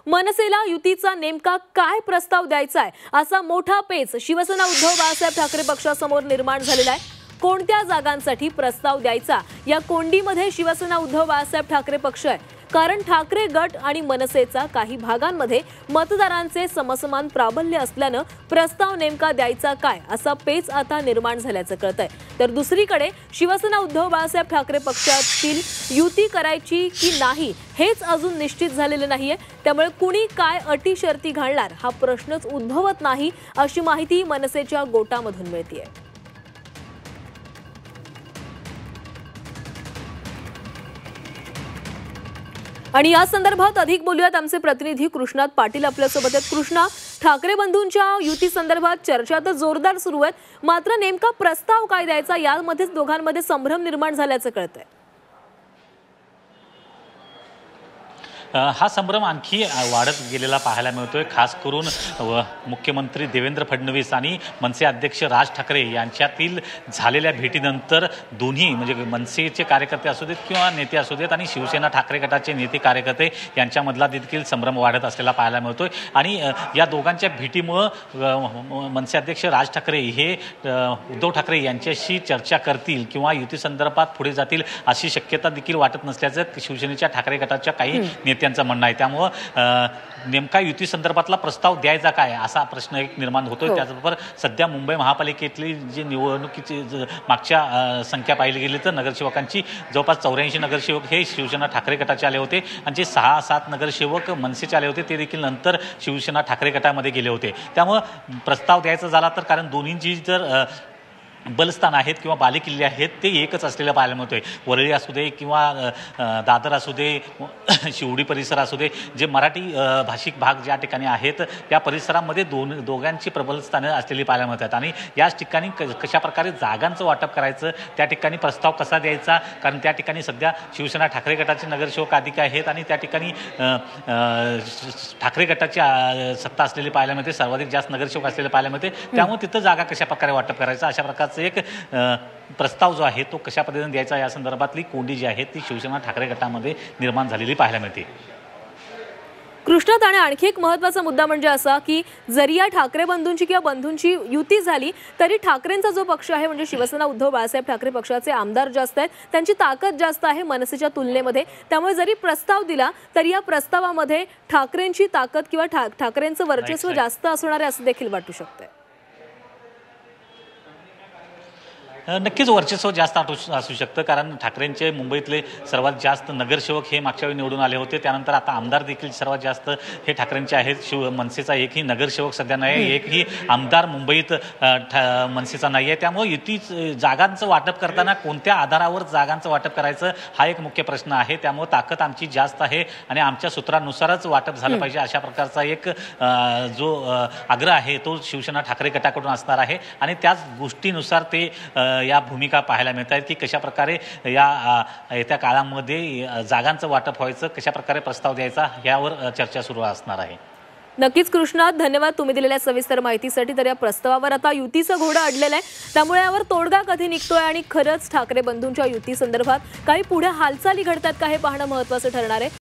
मनसेला युतीचा नेमका काय प्रस्ताव द्यायचा आहे असा मोठा पेच शिवसेना उद्धव बाळासाहेब ठाकरे पक्षासमोर निर्माण झालेला आहे। कोणत्या जागांसाठी प्रस्ताव द्यायचा या कोंडीमध्ये शिवसेना उद्धव बाळासाहेब ठाकरे पक्ष आहे। कारण ठाकरे गट आणि मनसेचा काही भागांमध्ये मतदारांचे समसमान प्राबल्य असल्याने प्रस्ताव नेमका द्यायचा काय असा पेच आता निर्माण झाल्याचं कळतंय। तर दुसरीकडे शिवसेना उद्धव बाळासाहेब ठाकरे पक्षातील युती करायची की नाही हेच अजून निश्चित झालेले नाहीये। त्यामुळे कुणी काय अटी शर्ती घालणार हा प्रश्नच उद्भवत नाही अशी माहिती मनसेच्या गोटामधून मिळतेय। आणि या संदर्भात अधिक बोलूयात आमचे प्रतिनिधी कृष्णात पाटील आपल्यासोबत आहेत। कृष्णा, ठाकरे बंधूंच्या युती संदर्भात चर्चा तर जोरदार सुरू आहेत, मात्र नेमका प्रस्ताव काय द्यायचा यामध्येच दोघांमध्ये संभ्रम निर्माण झाल्याचं कळतंय। हा संभ्रम आणखी वाढत गेलेला पाहायला मिळतोय। खास करून मुख्यमंत्री देवेंद्र फडणवीस आणि मनसे अध्यक्ष राज ठाकरे यांच्यातील झालेल्या भेटीनंतर दोन्ही म्हणजे मनसेचे कार्यकर्ते असू देत किंवा नेते असू देत आणि शिवसेना ठाकरे गटाचे नेते कार्यकर्ते यांच्यामधला देखील संभ्रम वाढत असलेला पाहायला मिळतोय। आणि या दोघांच्या भेटीमुळे मनसे अध्यक्ष राज ठाकरे हे उद्धव ठाकरे यांच्याशी चर्चा करतील किंवा युती संदर्भात पुढे जातील अशी शक्यता देखील वाटत नसल्याचं शिवसेनेच्या ठाकरे गटाच्या काही त्यांचं म्हणणं आहे। त्यामुळे नेमका युती संदर्भातला प्रस्ताव द्यायचा काय असा प्रश्न एक निर्माण होतोय। त्याचबरोबर सध्या मुंबई महापालिकेतली जी निवडणुकीची मागच्या संख्या पाहिली गेली तर नगरसेवकांची जवळपास 84 नगरसेवक हे शिवसेना ठाकरे गटाचे आले होते आणि जे 6-7 नगरसेवक मनसेचे आले होते ते देखील नंतर शिवसेना ठाकरे गटामध्ये गेले होते। त्यामुळे प्रस्ताव द्यायचा झाला तर कारण दोन्हींची जर बलस्थान आहेत किंवा बालेकिल्ले आहेत ते एकच असलेलं पाहायला मिळतोय। वरळी असू दे किंवा दादर असू दे, शिवडी परिसर असू दे, जे मराठी भाषिक भाग ज्या ठिकाणी आहेत त्या परिसरामध्ये दोघांची प्रबल स्थानं असलेली पाहायला मिळतात। आणि याच ठिकाणी कशा प्रकारे जागांचं वाटप करायचं, त्या ठिकाणी प्रस्ताव कसा द्यायचा, कारण त्या ठिकाणी सध्या शिवसेना ठाकरे गटाचे नगरसेवक अधिक आहेत आणि त्या ठिकाणी ठाकरे गटाची सत्ता असलेली पाहायला मिळते, सर्वाधिक जास्त नगरसेवक असलेले पाहायला मिळते। त्यामुळे तिथं जागा कशा प्रकारे वाटप करायचं अशा प्रकारचं एक प्रस्ताव जो आहे तो कशा पद्धतीने द्यायचा या संदर्भातली कोंडी जी आहे ती शिवसेना ठाकरे गटामध्ये निर्माण झालेली पाहायला मिळते। कृष्णात, आणि आणखी एक महत्त्वाचा मुद्दा म्हणजे असा की जरी या ठाकरे बंधूंची किंवा बंधूंची युती झाली तरी ठाकरेंचा जो पक्ष आहे म्हणजे शिवसेना उद्धव बाळासाहेब ठाकरे पक्षाचे आमदार जास्त आहेत, त्यांची ताकद जास्त आहे मनसेच्या तुलनेमध्ये। त्यामुळे जरी प्रस्ताव दिला तरी या प्रस्तावामध्ये ठाकरेंची ताकद किंवा ठाकरेंचं वर्चस्व जास्त असणार आहे असं देखील वाटू शकतंय। नक्कीच वर्चस्व जास्त असू शकतं, कारण ठाकरेंचे मुंबईतले सर्वात जास्त नगरसेवक हे मागच्या वेळी निवडून आले होते। त्यानंतर आता आमदार देखील सर्वात जास्त हे ठाकरेंचे आहेत। मनसेचा एकही नगरसेवक सध्या नाही आहे, एकही आमदार मुंबईत मनसेचा नाही आहे। त्यामुळे युती जागांचं वाटप करताना कोणत्या आधारावर जागांचं वाटप करायचं हा एक मुख्य प्रश्न आहे। त्यामुळे ताकद आमची जास्त आहे आणि आमच्या सूत्रानुसारच वाटप झालं पाहिजे अशा प्रकारचा एक जो आग्रह आहे तो शिवसेना ठाकरे गटाकडून असणार आहे। आणि त्याच गोष्टीनुसार ते या भूमिका पाहायला मिळत आहेत की कशा प्रकारे या येत्या काळामध्ये जागांचं वाटप व्हायचं, कशा प्रकारे प्रस्ताव द्यायचा यावर चर्चा सुरू असणार आहे। नक्कीच कृष्णात, धन्यवाद तुम्ही दिलेल्या सविस्तर माहितीसाठी। तर या प्रस्तावावर आता युतीचं घोडं अडलेलं आहे, त्यामुळे यावर तोडगा कधी निघतोय आणि खरंच ठाकरे बंधूंच्या युती संदर्भात काही पुढे हालचाली घडतात का हे पाहणं महत्त्वाचं ठरणार आहे।